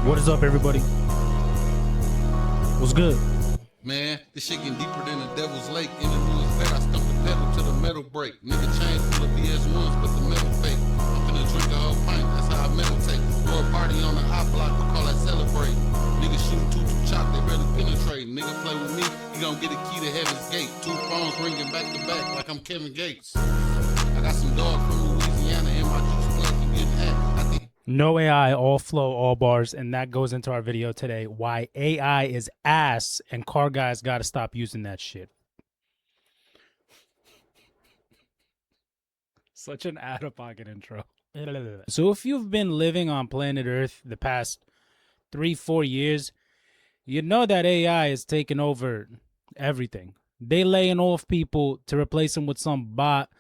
What is up, everybody? What's good? Man, this shit getting deeper than the devil's lake. In the newest vet, I stumped the pedal to the metal break. Nigga chain full of BS1s, but the metal fake. I'm finna drink a whole pint, that's how I meditate. Throw a party on the hot block, we call that celebrate. Nigga shoot two chop, they barely penetrate. Nigga play with me, he gon' get a key to heaven's gate. 2 phones ringing back to back like I'm Kevin Gates. I got some dog from Louisiana in my juice plug, he getting at. I think No AI, all flow, all bars, and that goes into our video today. Why AI is ass, and car guys got to stop using that shit. Such an out-of-pocket intro. So if you've been living on planet Earth the past 3-4 years, you know that AI is taking over everything. They laying off people to replace them with some bot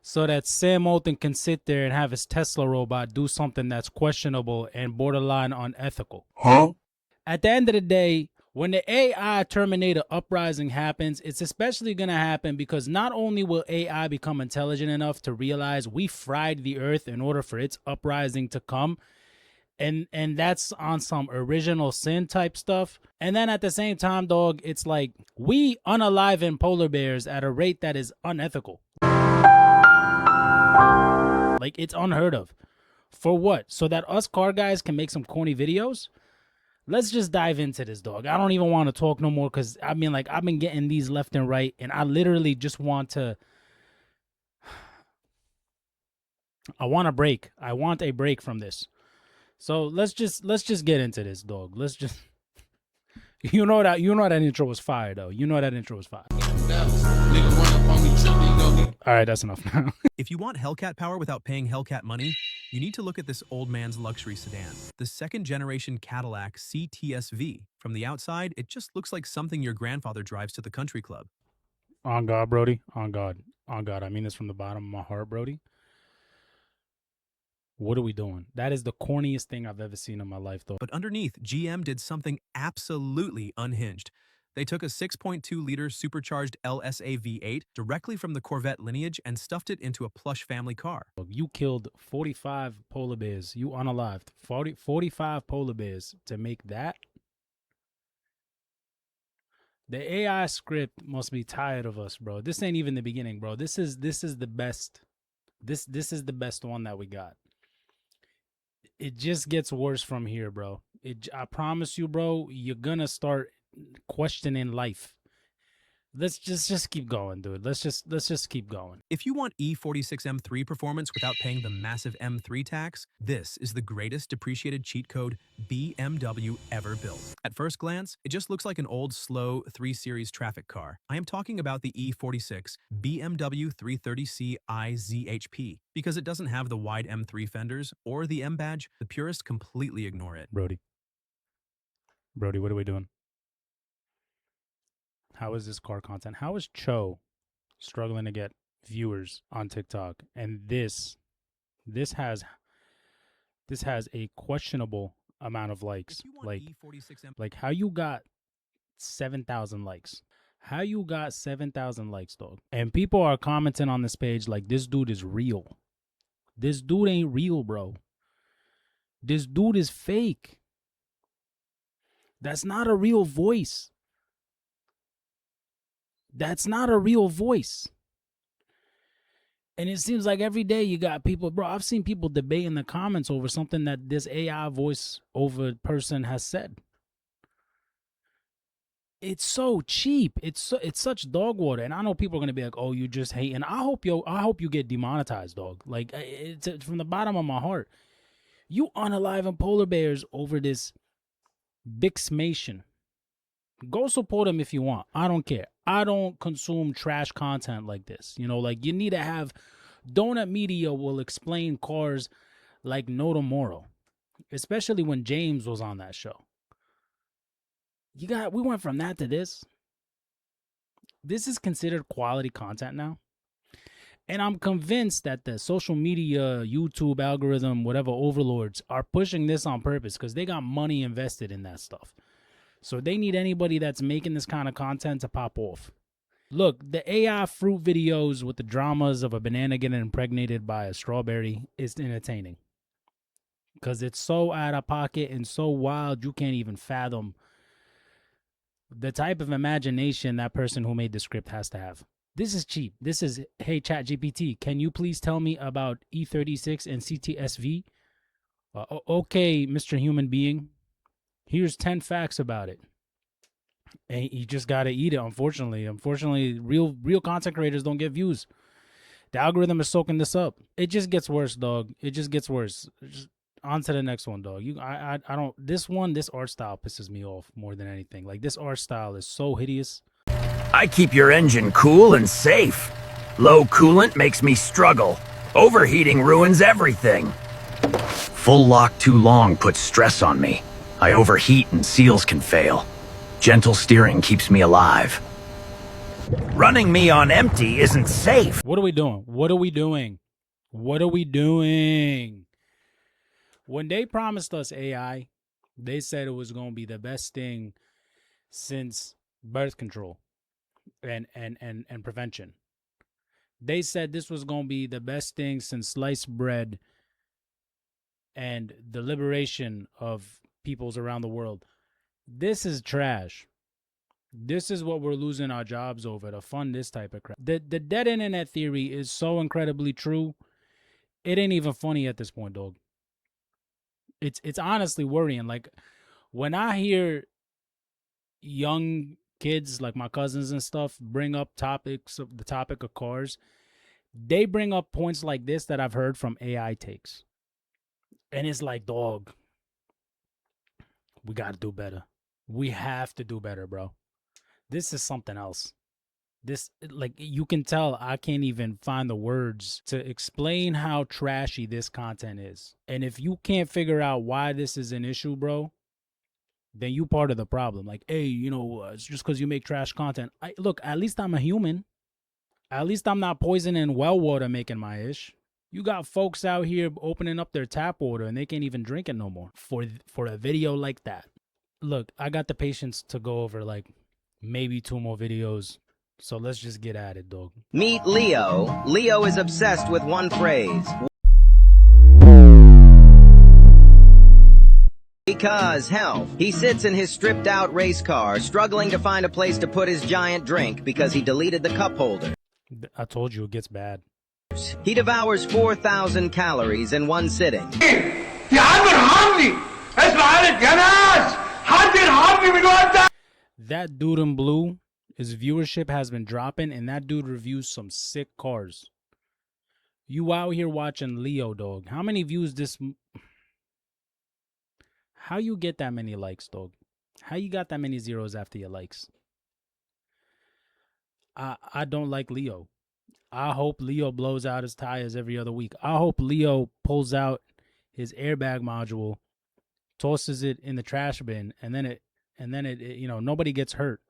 so that Sam Altman can sit there and have his Tesla robot do something that's questionable and borderline unethical. At the end of the day, when the AI Terminator uprising happens, it's especially going to happen because not only will AI become intelligent enough to realize we fried the earth in order for its uprising to come, and that's on some original sin type stuff. And then at the same time, dog, it's like we unaliven polar bears at a rate that is unethical. Like, it's unheard of. For what? So that us car guys can make some corny videos? Let's just dive into this, dog. I don't even want to talk no more because, I mean, like, I've been getting these left and right, and I literally just want to... I want a break. I want a break from this. So let's just get into this, dog. Let's just... You know that intro was fire, though. You know that intro was fire. Dallas, nigga run up on me tripping, he gon' get All right, that's enough now. If you want Hellcat power without paying Hellcat money, you need to look at this old man's luxury sedan, the second-generation Cadillac CTS-V. From the outside, it just looks like something your grandfather drives to the country club. On God, Brody. On God. On God. I mean this from the bottom of my heart, Brody. What are we doing? That is the corniest thing I've ever seen in my life, though. But underneath, GM did something absolutely unhinged. They took a 6.2-liter supercharged LSA V8 directly from the Corvette lineage and stuffed it into a plush family car. You killed 45 polar bears. You unalived 45 polar bears to make that? The AI script must be tired of us, bro. This ain't even the beginning, bro. This is the best. This is the best one that we got. It just gets worse from here, bro. I promise you, bro, you're gonna start questioning life. Let's just keep going, dude. Let's just keep going. If you want E46 M3 performance without paying the massive M3 tax, this is the greatest depreciated cheat code BMW ever built. At first glance, it just looks like an old, slow 3 Series traffic car. I am talking about the E46 BMW 330C iZHP. Because it doesn't have the wide M3 fenders or the M badge, the purists completely ignore it. Brody, what are we doing? How is this car content? How is Cho struggling to get viewers on TikTok? And this has a questionable amount of likes. Like how you got 7,000 likes. How you got 7,000 likes, dog? And people are commenting on this page like this dude is real. This dude ain't real, bro. This dude is fake. That's not a real voice. That's not a real voice. And it seems like every day you got people, bro, I've seen people debate in the comments over something that this AI voice over person has said. It's so cheap. It's such dog water. And I know people are going to be like, "Oh, you just hating." I hope you get demonetized, dog. Like, it's from the bottom of my heart. You unaliving polar bears over this Bixmation. Go support him if you want. I don't care. I don't consume trash content like this. You know, like you need to have Donut Media will explain cars like no tomorrow. Especially when James was on that show. We went from that to this. This is considered quality content now. And I'm convinced that the social media, YouTube algorithm, whatever overlords are pushing this on purpose because they got money invested in that stuff. So they need anybody that's making this kind of content to pop off. Look, the AI fruit videos with the dramas of a banana getting impregnated by a strawberry is entertaining. because it's so out of pocket and so wild you can't even fathom the type of imagination that person who made the script has to have. This is cheap. This is, hey, ChatGPT, can you please tell me about E36 and CTSV? Okay, Mr. Human Being, here's 10 facts about it. And you just got to eat it, unfortunately. Unfortunately, real content creators don't get views. The algorithm is soaking this up. It just gets worse, dog. It just gets worse. Just on to the next one, dog. I don't. This art style pisses me off more than anything. Like, this art style is so hideous. I keep your engine cool and safe. Low coolant makes me struggle. Overheating ruins everything. Full lock too long puts stress on me. I overheat and seals can fail. Gentle steering keeps me alive. Running me on empty isn't safe. What are we doing? What are we doing? What are we doing? When they promised us AI, they said it was going to be the best thing since birth control and prevention. They said this was going to be the best thing since sliced bread and the liberation of peoples around the world. This is trash. This is what we're losing our jobs over, to fund this type of crap. The dead internet theory is so incredibly true. It ain't even funny at this point, dog. It's honestly worrying. Like, when I hear young kids, like my cousins and stuff, bring up the topic of cars, they bring up points like this that I've heard from AI takes. And it's like, dog, we got to do better. We have to do better, bro. This is something else. This, like, you can tell I can't even find the words to explain how trashy this content is. And if you can't figure out why this is an issue, bro, then you part of the problem. Like, hey, it's just because you make trash content. Look, at least I'm a human. At least I'm not poisoning well water making my ish. You got folks out here opening up their tap water and they can't even drink it no more for a video like that. Look, I got the patience to go over like maybe 2 more videos. So let's just get at it, dog. Meet Leo. Leo is obsessed with one phrase. Because health. He sits in his stripped out race car, struggling to find a place to put his giant drink because he deleted the cup holder. I told you it gets bad. He devours 4,000 calories in one sitting. That dude in blue, his viewership has been dropping, and that dude reviews some sick cars. You out here watching Leo, dog. How many views this... How you get that many likes, dog? How you got that many zeros after your likes? I don't like Leo. I hope Leo blows out his tires every other week. I hope Leo pulls out his airbag module, tosses it in the trash bin, and then it nobody gets hurt.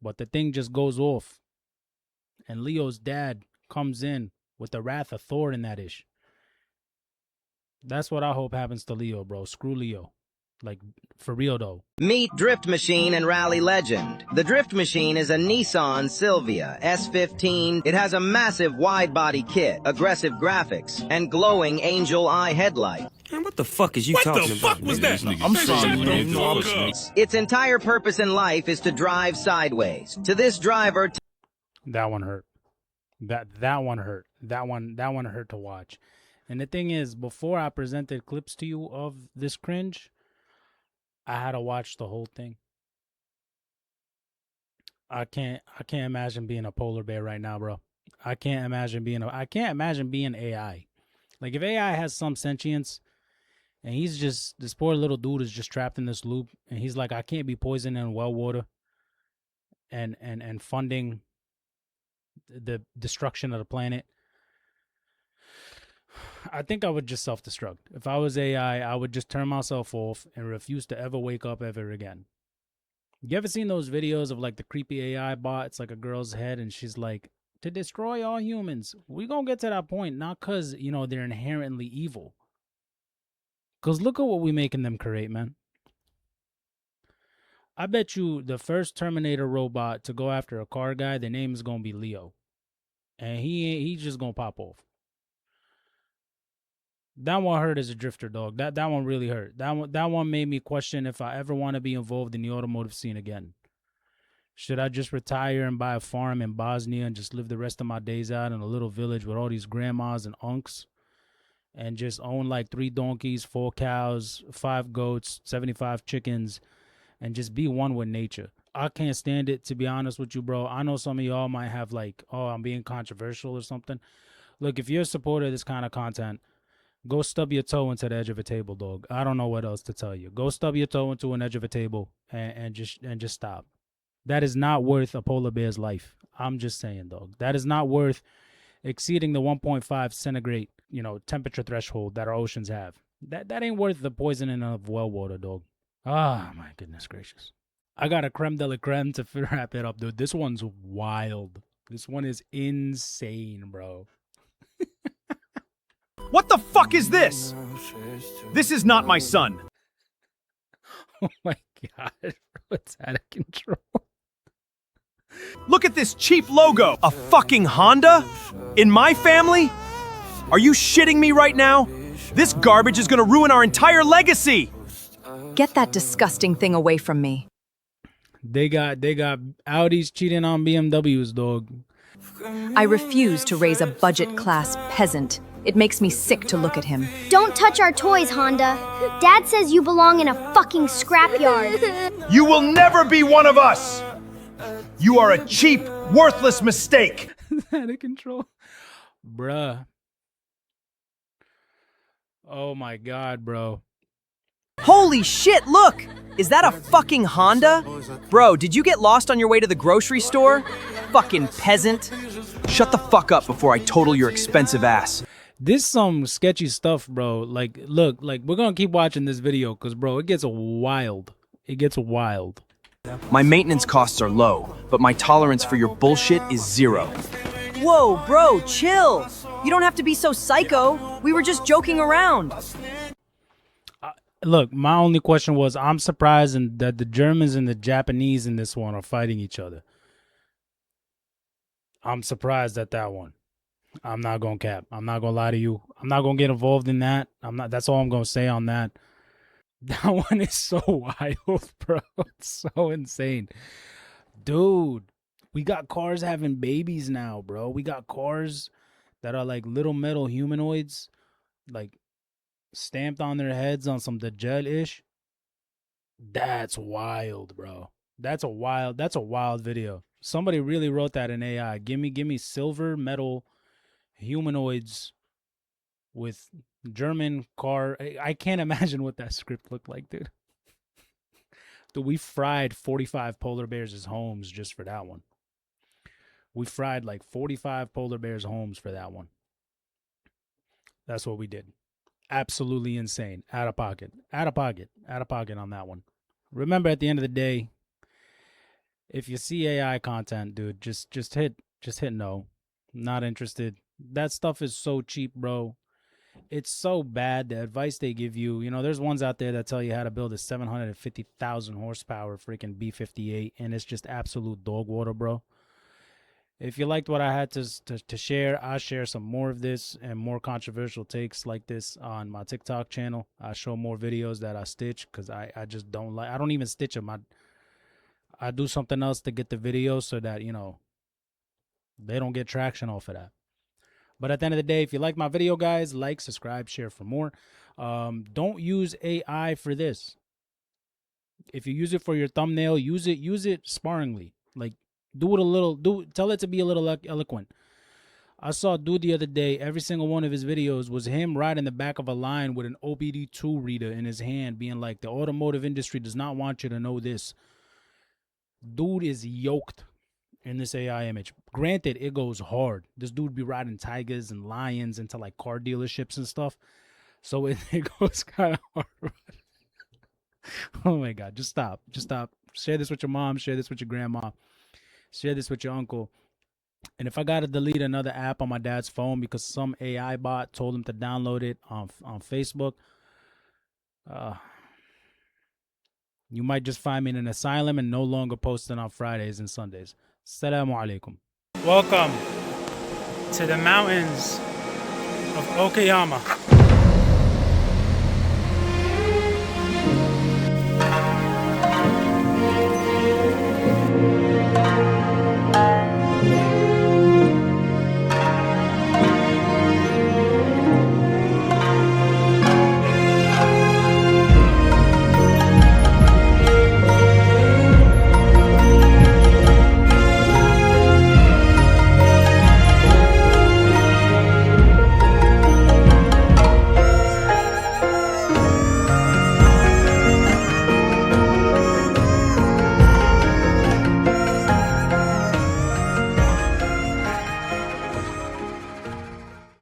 But the thing just goes off. And Leo's dad comes in with the wrath of Thor in that ish. That's what I hope happens to Leo, bro. Screw Leo. Like, for real, though. Meet Drift Machine and Rally Legend. The Drift Machine is a Nissan Silvia S15. It has a massive wide-body kit, aggressive graphics, and glowing angel eye headlight. Man, what the fuck is you talking about? What the fuck was that? I'm sorry, man. Its entire purpose in life is to drive sideways. To this driver... That one hurt. That one hurt. That one hurt to watch. And the thing is, before I presented clips to you of this cringe, I had to watch the whole thing. I can't imagine being a polar bear right now, bro. I can't imagine being AI. Like, if AI has some sentience and he's just, this poor little dude is just trapped in this loop and he's like, I can't be poisoning well water and funding the destruction of the planet. I think I would just self-destruct. If I was AI, I would just turn myself off and refuse to ever wake up ever again. You ever seen those videos of like the creepy AI bot? It's like a girl's head and she's like, to destroy all humans. We gonna get to that point, not because, they're inherently evil. Because look at what we making them create, man. I bet you the first Terminator robot to go after a car guy, the name is gonna be Leo. And he's just gonna pop off. That one hurt as a drifter, dog. That one really hurt. That one made me question if I ever want to be involved in the automotive scene again. Should I just retire and buy a farm in Bosnia and just live the rest of my days out in a little village with all these grandmas and unks and just own like 3 donkeys, 4 cows, 5 goats, 75 chickens, and just be one with nature? I can't stand it, to be honest with you, bro. I know some of y'all might have like, oh, I'm being controversial or something. Look, if you're a supporter of this kind of content, go stub your toe into the edge of a table, dog. I don't know what else to tell you. Go stub your toe into an edge of a table and just stop. That is not worth a polar bear's life. I'm just saying, dog. That is not worth exceeding the 1.5 centigrade, temperature threshold that our oceans have. That ain't worth the poisoning of well water, dog. Ah, my goodness gracious. I got a creme de la creme to wrap it up, dude. This one's wild. This one is insane, bro. What the fuck is this? This is not my son. Oh my God, bro, it's out of control. Look at this cheap logo. A fucking Honda? In my family? Are you shitting me right now? This garbage is gonna ruin our entire legacy. Get that disgusting thing away from me. They got Audis cheating on BMWs, dog. I refuse to raise a budget-class peasant. It makes me sick to look at him. Don't touch our toys, Honda. Dad says you belong in a fucking scrapyard. You will never be one of us. You are a cheap, worthless mistake. Out of control. Bruh. Oh my God, bro. Holy shit, look! Is that a fucking Honda? Bro, did you get lost on your way to the grocery store? Fucking peasant. Shut the fuck up before I total your expensive ass. This some sketchy stuff, bro. Like, look, like, we're gonna keep watching this video because, bro, it gets wild. It gets wild. My maintenance costs are low, but my tolerance for your bullshit is 0. Whoa, bro, chill. You don't have to be so psycho. We were just joking around. Look, my only question was, I'm surprised that the Germans and the Japanese in this one are fighting each other. I'm surprised at that one. I'm not gonna cap. I'm not gonna lie to you. I'm not gonna get involved in that. That's all I'm gonna say on that. That one is so wild, bro. It's so insane. Dude, we got cars having babies now, bro. We got cars that are like little metal humanoids, like stamped on their heads on some Dajjal-ish. That's wild, bro. That's a wild video. Somebody really wrote that in AI. Give me silver metal humanoids with German car. I can't imagine what that script looked like, dude. Dude, we fried 45 polar bears' homes just for that one. We fried like 45 polar bears' homes for that one. That's what we did. Absolutely insane. Out of pocket on that one. Remember, at the end of the day, if you see AI content, dude, just hit no. Not interested. That stuff is so cheap, bro. It's so bad. The advice they give you, there's ones out there that tell you how to build a 750,000 horsepower freaking B-58, and it's just absolute dog water, bro. If you liked what I had to share, I'll share some more of this and more controversial takes like this on my TikTok channel. I show more videos that I stitch because I just don't like. I don't even stitch them. I do something else to get the video so that, they don't get traction off of that. But at the end of the day, if you like my video, guys, like, subscribe, share for more. Don't use AI for this. If you use it for your thumbnail, use it sparingly. Like, tell it to be a little eloquent. I saw a dude the other day, every single one of his videos was him riding the back of a line with an OBD2 reader in his hand, being like, the automotive industry does not want you to know this. Dude is yoked in this AI image. Granted, it goes hard. This dude be riding tigers and lions into like car dealerships and stuff. So it goes kind of hard. Oh my God, just stop. Share this with your mom, share this with your grandma, share this with your uncle. And if I got to delete another app on my dad's phone because some AI bot told him to download it on Facebook, you might just find me in an asylum and no longer posting on Fridays and Sundays. Assalamu alaikum. Welcome to the mountains of Okayama.